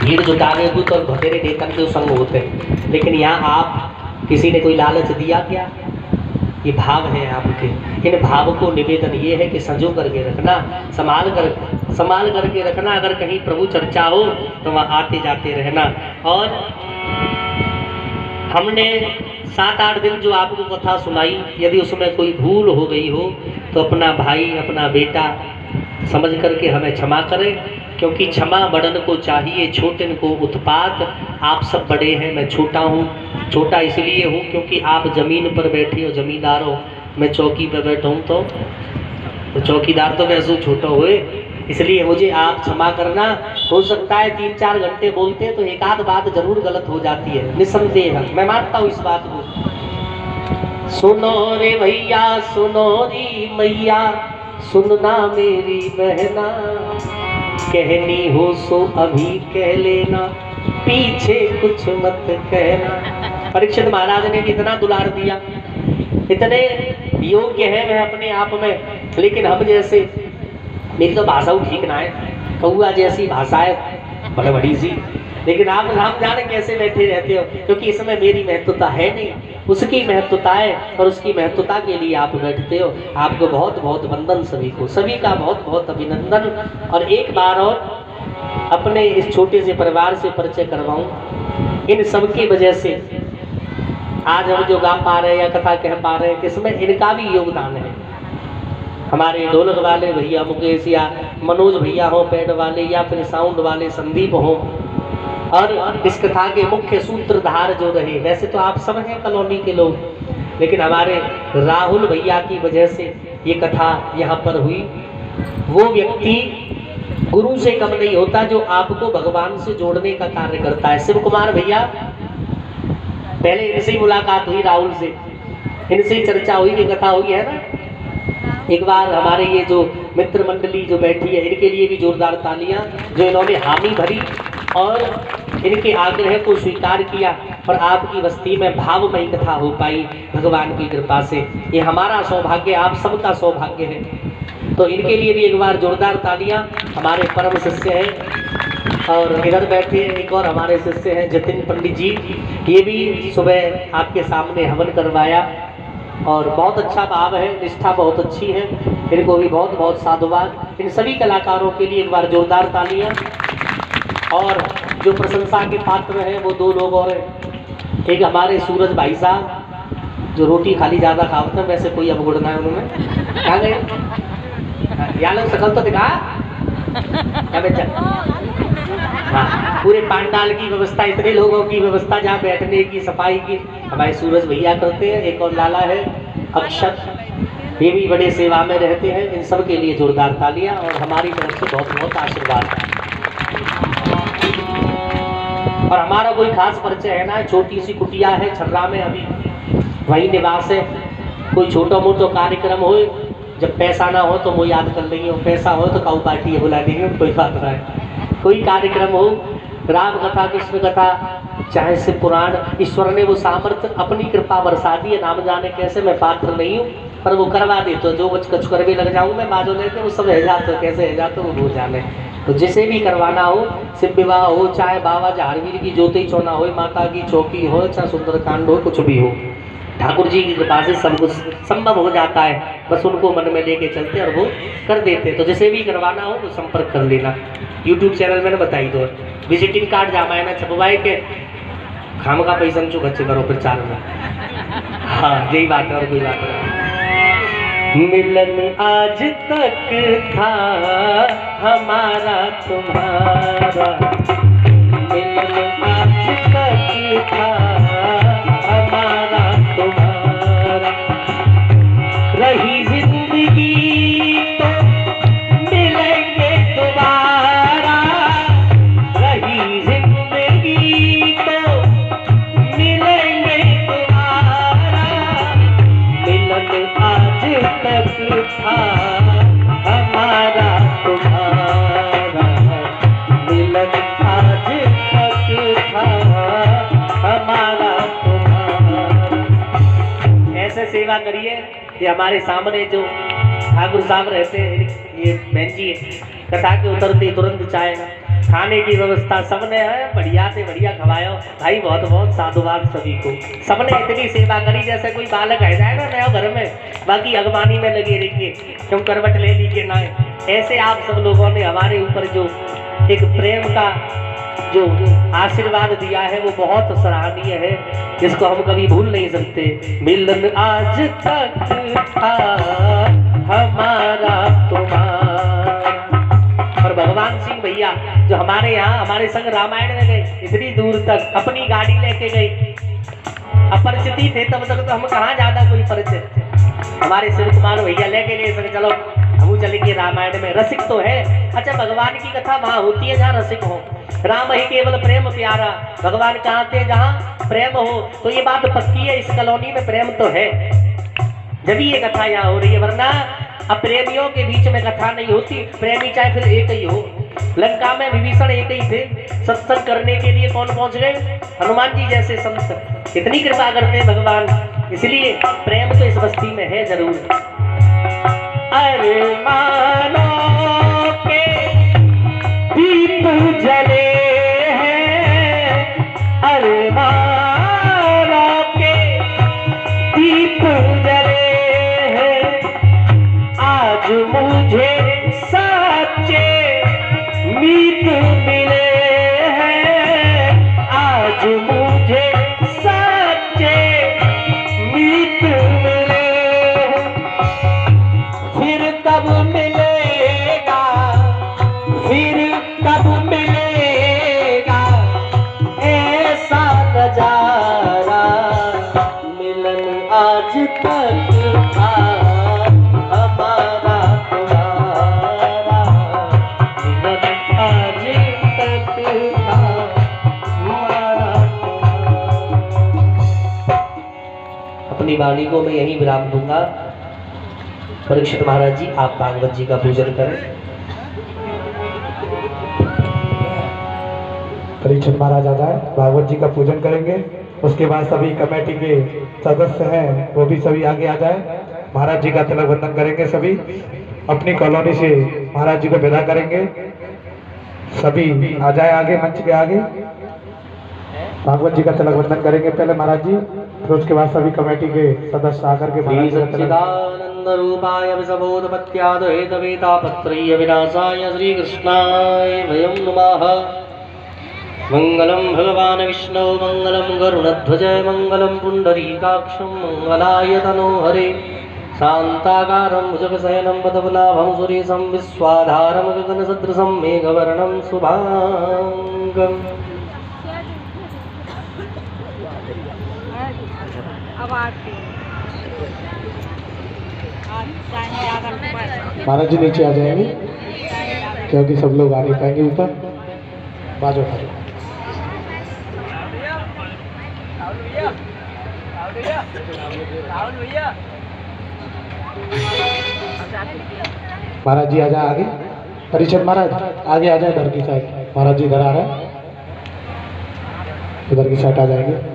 भीड़ जुटावे को तो बतेरे नेतन के संग होते हैं, लेकिन यहाँ आप किसी ने कोई लालच दिया क्या? ये भाव है आपके। इन भाव को निवेदन ये है कि संजो करके रखना, संभाल करके रखना। अगर कहीं प्रभु चर्चा हो तो वहाँ आते जाते रहना। और हमने 7-8 दिन जो आपको कथा सुनाई, यदि उसमें कोई भूल हो गई हो तो अपना भाई अपना बेटा समझ करके हमें क्षमा करें, क्योंकि क्षमा बड़न को चाहिए, छोटन को उत्पात। आप सब बड़े हैं, मैं छोटा हूँ। छोटा इसलिए हूँ क्योंकि आप ज़मीन पर बैठे हो, जमींदार हो, मैं चौकी पर बैठा हूँ। तो चौकीदार तो वैसे छोटा हुए, इसलिए मुझे आप क्षमा करना। हो सकता है 3-4 घंटे बोलते हैं तो एक आध बात जरूर गलत हो जाती है, निसंदेह मैं मानता हूँ इस बात को। सुनो रे भैया सुनो री मैया, सुनना मेरी बहना, कहनी हो सो अभी कह लेना, पीछे कुछ मत कहना। परीक्षित महाराज ने इतना दुलार दिया, इतने योग्य है वह अपने आप में, लेकिन हम जैसे, मेरी तो भाषा ठीक ना है, कौआ जैसी भाषा है बड़े बड़ी सी, लेकिन आप राम जाने कैसे बैठे रहते हो, क्योंकि इसमें मेरी महत्वता है नहीं, उसकी महत्वता है, और उसकी महत्वता के लिए आप बैठते हो। आपको बहुत बहुत वंदन, सभी को, सभी का बहुत बहुत अभिनंदन। और एक बार और अपने इस छोटे से परिवार से परिचय करवाऊं। इन सब की वजह से आज हम जो गा पा रहे हैं या कथा कह पा रहे हैं, इसमें इनका भी योगदान है। हमारे ढोलक वाले भैया मुकेश या मनोज भैया हो, पैड वाले, या फिर साउंड वाले संदीप हो, और इस कथा के मुख्य सूत्रधार जो रहे, वैसे तो आप सब हैं कॉलोनी के लोग, लेकिन हमारे राहुल भैया की वजह से ये कथा यहाँ पर हुई। वो व्यक्ति गुरु से कम नहीं होता जो आपको भगवान से जोड़ने का कार्य करता है। शिव कुमार भैया, पहले इनसे ही मुलाकात हुई, राहुल से, इनसे ही चर्चा हुई कि कथा हुई है ना। एक बार हमारे ये जो मित्र मंडली जो बैठी है, इनके लिए भी जोरदार तालियां, जो इन्होंने हामी भरी और इनके आग्रह को स्वीकार किया, और आपकी बस्ती में भावमयी कथा हो पाई भगवान की कृपा से। ये हमारा सौभाग्य, आप सबका सौभाग्य है। तो इनके लिए भी एक बार जोरदार तालियां। हमारे परम शिष्य हैं, और इधर बैठे एक और हमारे शिष्य हैं जतिन पंडित जी, ये भी सुबह आपके सामने हवन करवाया, और बहुत अच्छा भाव है, निष्ठा बहुत अच्छी है। इनको भी बहुत बहुत साधुवाद। इन सभी कलाकारों के लिए एक बार जोरदार तालियां। और जो प्रशंसा के पात्र हैं वो 2 लोग और हैं। एक हमारे सूरज भाई साहब, जो रोटी खाली ज़्यादा खाते हैं, वैसे कोई अब गुड़ना है उन्होंने, क्या गए यहाँ लोग सकल तो दिखा, हाँ, पूरे पांडाल की व्यवस्था, इतने लोगों की व्यवस्था, जहाँ बैठने की, सफाई की, हमारे सूरज भैया करते हैं। एक और लाला है अक्षत, ये भी बड़े सेवा में रहते हैं। इन सब के लिए जोरदार तालियां, और हमारी तरफ से बहुत बहुत आशीर्वाद। और हमारा कोई खास परिचय है ना, छोटी सी कुटिया है छर्रा में, अभी वही निवास है। कोई छोटा मोटा कार्यक्रम हो, जब पैसा ना हो तो वो याद कर लेंगे, और पैसा हो तो काऊ पार्टी बुला देंगे, कोई बात ना है। कोई कार्यक्रम हो, राम कथा, कृष्ण कथा, चाहे शिव पुराण, ईश्वर ने वो सामर्थ्य अपनी कृपा बरसा दी है। नाम जाने कैसे, मैं पात्र नहीं हूँ, पर वो करवा दे तो जो बच कछ कर भी लग जाऊँ मैं बाजू लेके, वो सब है जाते, कैसे है जाते वो भूल जाने। तो जिसे भी करवाना हो, शिव विवाह हो, चाहे बाबा झारवीर की ज्योति चौना हो, माता की चौकी हो, चाहे सुंदरकांड हो, कुछ भी हो, ठाकुर जी की कृपा से सब कुछ संभव हो जाता है। बस उनको मन में लेके चलते और वो कर देते। तो जिसे भी करवाना हो तो संपर्क कर लेना। यूट्यूब चैनल मैंने बताई दो, विजिटिंग कार्ड जामाए ना छपवाए के खाम का पैसा चुक अच्छे करो प्रचार में। हाँ, यही बात है, और कोई बात नहीं। मिलन आज तक था हमारा तुम्हारा, मिलन आज तक था हमारा तुम्हारा, रही जिंदगी तो मिलेंगे दोबारा, रही जिंदगी तो मिलेंगे दोबारा, मिलन आज तक था हमारा तुम्हारा, मिलन आज तक था हमारा तुम्हारा। ऐसे सेवा करिए। ये हमारे सामने जो ठाकुर साहब रहते हैं, ये बहन जी कथा के उतरते तुरंत चाय खाने की व्यवस्था सबने है, बढ़िया से बढ़िया खवायो भाई। बहुत बहुत साधुवाद सभी को। सबने इतनी सेवा करी जैसे कोई बालक है जाए ना नया घर में, बाकी अगवानी में लगे रहिए, क्यों करवट ले लीजिए ना। ऐसे आप सब लोगों ने हमारे ऊपर जो एक प्रेम का जो आशीर्वाद दिया है वो बहुत सराहनीय है, जिसको हम कभी भूल नहीं सकते। मिलन आज तक था हमारा तुम्हारा। और भगवान सिंह भैया जो हमारे यहाँ हमारे संग रामायण में गए, इतनी दूर तक अपनी गाड़ी लेके गए। अपरिचित थे तब तक तो हम कहाँ ज्यादा कोई परिचय। हमारे शिव कुमार भैया लेके गए संग, चलो हम चलेंगे रामायण में। रसिक तो है, अच्छा भगवान की कथा वहां होती है जहाँ रसिक हो। राम ही केवल प्रेम प्यारा, भगवान कहाँ थे जहाँ प्रेम हो। तो ये बात पक्की है, इस कॉलोनी में प्रेम तो है, जब ये कथा यहाँ हो रही है। वरना अब प्रेमियों के बीच में कथा नहीं होती। प्रेमी चाहे फिर एक ही हो। लंका में विभीषण एक ही थे, सत्संग करने के लिए कौन पहुंच गए? हनुमान जी जैसे संत। इतनी कृपा करते हैं भगवान, इसलिए प्रेम तो इस बस्ती में है जरूर। अरमानों के दीप जले हैं, अरमानों के दीप जले हैं। आज मुझे सच्चे मीत मिले हैं, आज मुझे सच्चे मीत मिले हैं। फिर कब मिलेगा, फिर कब मिलेगा ऐसा नजारा। मिलन आज तक था हमारा तुम्हारा, मिलन आज तक था हमारा तुम्हारा। अपनी वाणी को मैं यहीं विराम दूंगा। परीक्षित महाराज जी आप भागवत जी का पूजन करें। परीक्षित महाराज आ जाए, भागवत जी का पूजन करेंगे। उसके बाद सभी कमेटी के सदस्य हैं वो भी सभी आगे आ जाए, महाराज जी का तिलक बंधन करेंगे। सभी अपनी कॉलोनी से महाराज जी को विदा करेंगे। सभी आ जाए आगे, मंच के आगे। भागवत जी का तिलक बंधन करेंगे पहले महाराज जी, फिर उसके बाद सभी कमेटी के सदस्य आकर के महाराज जी का तिलक। रूपाय विसबोधपत्याद हेतवेतापत्रय्य विनाशाय श्री कृष्णाय वयं नमः। मंगलम भगवान विष्णु मंगलम गरुणध्वज मंगलम पुंडरीकाक्षं मंगलाय तनोहरे। शांताकारं भुजगशयनं पद्मनाभं सुरेशं विश्वाधारं गगनसदृशं मेघवर्णं शुभांगम्। महाराज जी नीचे आ जाएंगे क्योंकि सब लोग आ नहीं पाएंगे ऊपर। बाजू खड़े महाराज जी आ जाए आगे। परीक्षित महाराज आगे आ जाए, इधर की साइड। महाराज जी इधर आ रहे हैं, इधर की साइड आ जाएंगे।